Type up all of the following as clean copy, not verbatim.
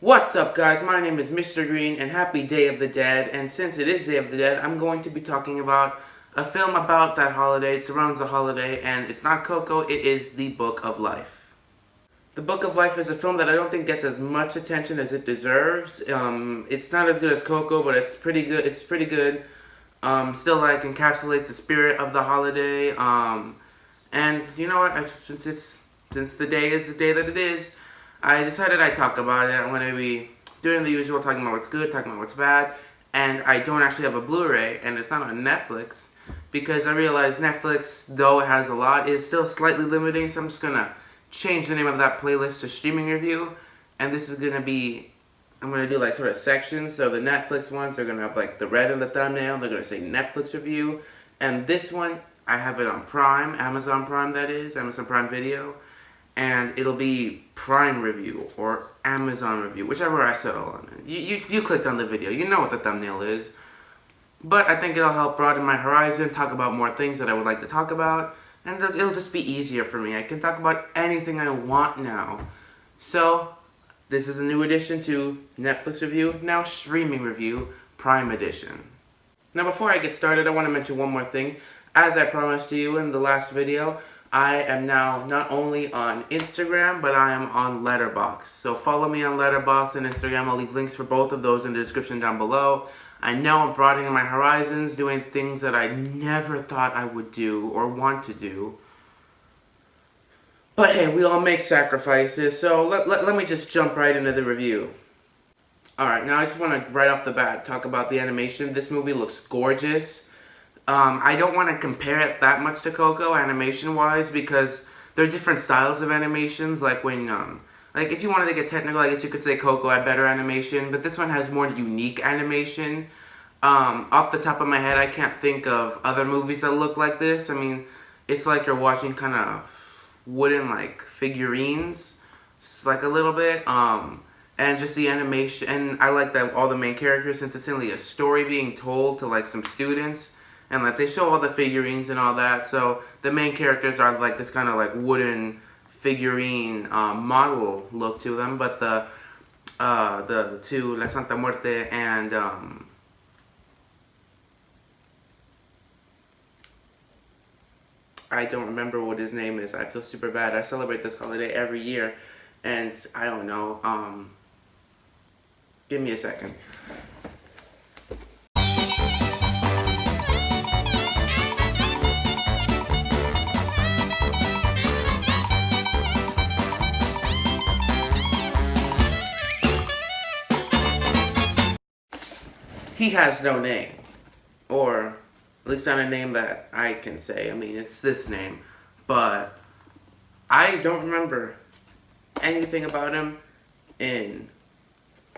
What's up, guys? My name is Mr. Green, and happy Day of the Dead. And since it is Day of the Dead, I'm going to be talking about a film about that holiday. It surrounds the holiday, and it's not Coco, it is The Book of Life. The Book of Life is a film that I don't think gets as much attention as it deserves. It's not as good as Coco, but it's pretty good. It's pretty good. Still, encapsulates the spirit of the holiday. And you know what? Since the day is the day that it is, I decided I'd talk about it. I'm going to be doing the usual, talking about what's good, talking about what's bad, and I don't actually have a Blu-ray, and it's not on Netflix, because I realized Netflix, though it has a lot, is still slightly limiting, so I'm just going to change the name of that playlist to Streaming Review, and this is going to be, I'm going to do sort of sections. So the Netflix ones are going to have the red in the thumbnail, they're going to say Netflix Review, and this one, I have it on Prime, Amazon Prime that is, Amazon Prime Video, and it'll be Prime Review or Amazon Review, whichever I settle on. You clicked on the video, you know what the thumbnail is. But I think it'll help broaden my horizon, talk about more things that I would like to talk about, and it'll just be easier for me. I can talk about anything I want now. So, this is a new addition to Netflix Review, now Streaming Review, Prime Edition. Now before I get started, I want to mention one more thing. As I promised to you in the last video, I am now not only on Instagram, but I am on Letterboxd. So follow me on Letterboxd and Instagram. I'll leave links for both of those in the description down below. I know I'm broadening my horizons, doing things that I never thought I would do or want to do. But hey, we all make sacrifices, so let me just jump right into the review. Alright, now I just want to, right off the bat, talk about the animation. This movie looks gorgeous. I don't want to compare it that much to Coco animation-wise because there are different styles of animations. Like if you wanted to get technical, I guess you could say Coco had better animation, but this one has more unique animation. Off the top of my head, I can't think of other movies that look like this. I mean, it's like you're watching kind of wooden figurines, a little bit. And just the animation, and I like that all the main characters, since it's only a story being told to some students. And they show all the figurines and all that, so the main characters are this kind of wooden figurine model look to them. But the two, La Santa Muerte and I don't remember what his name is. I feel super bad. I celebrate this holiday every year, and I don't know. Give me a second. He has no name, or at least not a name that I can say. I mean, it's this name, but I don't remember anything about him in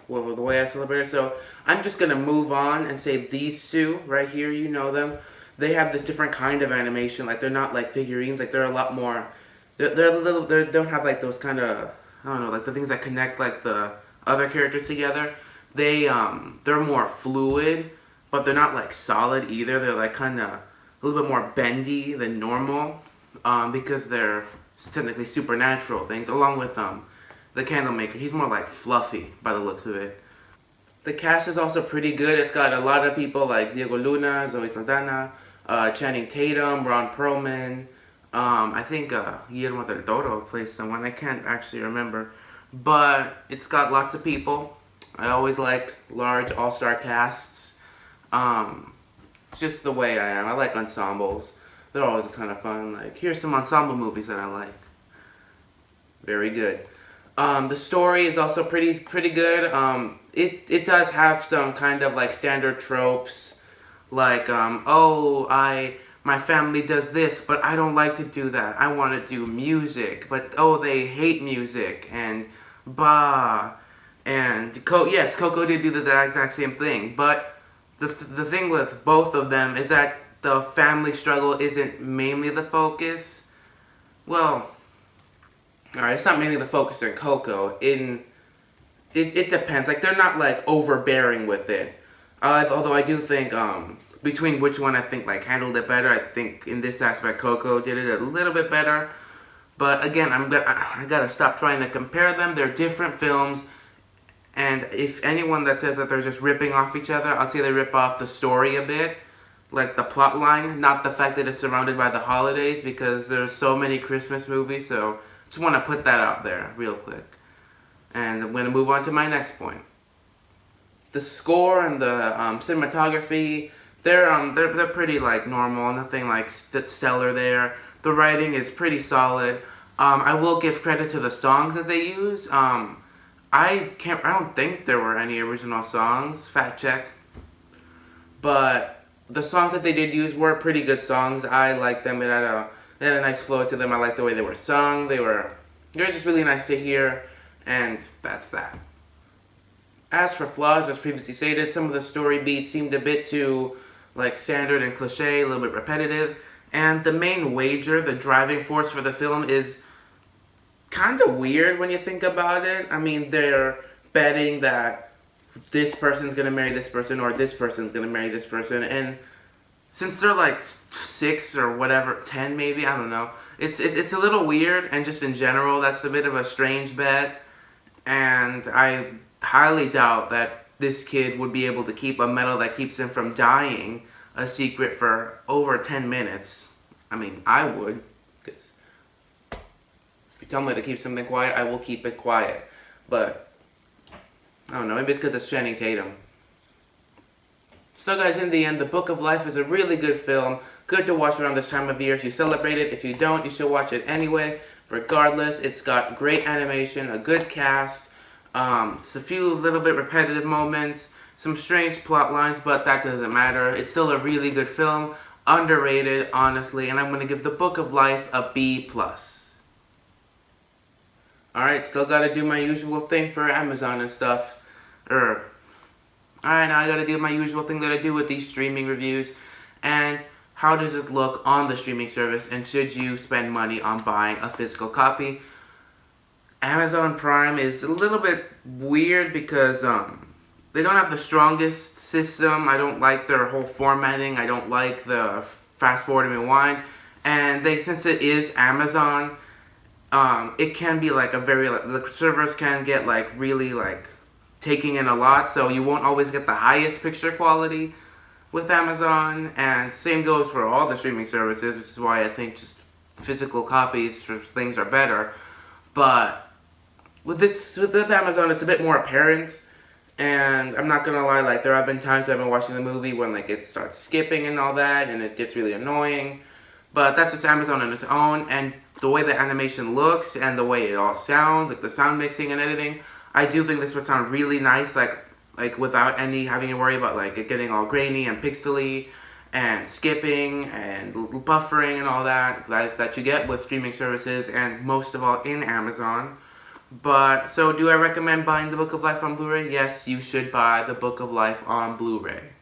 the way I celebrate it. So I'm just gonna move on and say these two right here. You know them. They have this different kind of animation. They're not like figurines. They're a lot more. They're a little. They don't have those kind of, I don't know, the things that connect the other characters together. They're more fluid, but they're not solid either. They're kind of a little bit more bendy than normal, because they're technically supernatural things. Along with the Candlemaker, he's more fluffy by the looks of it. The cast is also pretty good. It's got a lot of people like Diego Luna, Zoe Saldana, Channing Tatum, Ron Perlman. I think Guillermo del Toro plays someone. I can't actually remember, but it's got lots of people. I always like large all-star casts. It's just the way I am. I like ensembles. They're always kind of fun. Here's some ensemble movies that I like. Very good. The story is also pretty good. It does have some kind of standard tropes, my family does this, but I don't like to do that. I want to do music, but they hate music, and bah. And yes, Coco did do the exact same thing, but the thing with both of them is that the family struggle isn't mainly the focus. Well, alright, it's not mainly the focus in Coco. It depends. They're not overbearing with it. Although I do think between which one I think handled it better, I think in this aspect Coco did it a little bit better. But again, I gotta stop trying to compare them. They're different films. And if anyone that says that they're just ripping off each other, I'll say they rip off the story a bit, like the plot line, not the fact that it's surrounded by the holidays, because there's so many Christmas movies, so just want to put that out there real quick. And I'm going to move on to my next point. The score and the cinematography, they're pretty like normal, nothing like stellar there. The writing is pretty solid. I will give credit to the songs that they use. I don't think there were any original songs. Fact check. But the songs that they did use were pretty good songs. I liked them. They had a nice flow to them. I liked the way they were sung. They were just really nice to hear. And that's that. As for flaws, as previously stated, some of the story beats seemed a bit too like standard and cliche, a little bit repetitive. And the main wager, the driving force for the film, is kind of weird when you think about it. I mean, they're betting that this person's gonna marry this person or this person's gonna marry this person, and since they're like 6 or whatever, 10 maybe, I don't know, it's a little weird, and just in general, that's a bit of a strange bet, and I highly doubt that this kid would be able to keep a medal that keeps him from dying a secret for over 10 minutes. I mean, I would, because if you tell me to keep something quiet, I will keep it quiet. But I don't know, maybe it's because it's Channing Tatum. So guys, in the end, The Book of Life is a really good film. Good to watch around this time of year if you celebrate it. If you don't, you should watch it anyway. Regardless, it's got great animation, a good cast, it's a few little bit repetitive moments, some strange plot lines, but that doesn't matter. It's still a really good film, underrated, honestly, and I'm going to give The Book of Life a B+. Alright, still gotta do my usual thing for Amazon and stuff. Alright, now I gotta do my usual thing that I do with these streaming reviews. And how does it look on the streaming service, and should you spend money on buying a physical copy? Amazon Prime is a little bit weird because they don't have the strongest system. I don't like their whole formatting. I don't like the fast forward and rewind. And since it is Amazon, it can be like the servers can get like really like taking in a lot, so you won't always get the highest picture quality with Amazon, and same goes for all the streaming services, which is why I think just physical copies for things are better. But with Amazon, it's a bit more apparent, and I'm not gonna lie, like there have been times I've been watching the movie when like it starts skipping and all that, and it gets really annoying. But that's just Amazon on its own, and the way the animation looks and the way it all sounds, like the sound mixing and editing, I do think this would sound really nice, like without having to worry about like it getting all grainy and pixely and skipping and buffering and all that you get with streaming services, and most of all in Amazon. But so do I recommend buying The Book of Life on Blu-ray? Yes, you should buy The Book of Life on Blu-ray.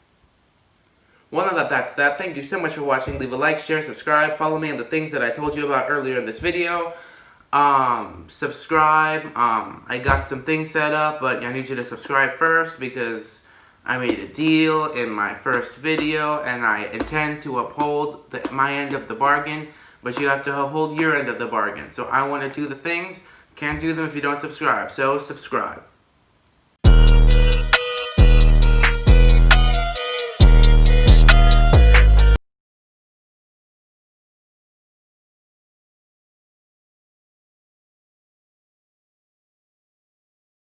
Well, now that's that. Thank you so much for watching. Leave a like, share, subscribe, follow me on the things that I told you about earlier in this video. Subscribe. I got some things set up, but I need you to subscribe first because I made a deal in my first video, and I intend to uphold my end of the bargain, but you have to uphold your end of the bargain. So I want to do the things, can't do them if you don't subscribe, so subscribe.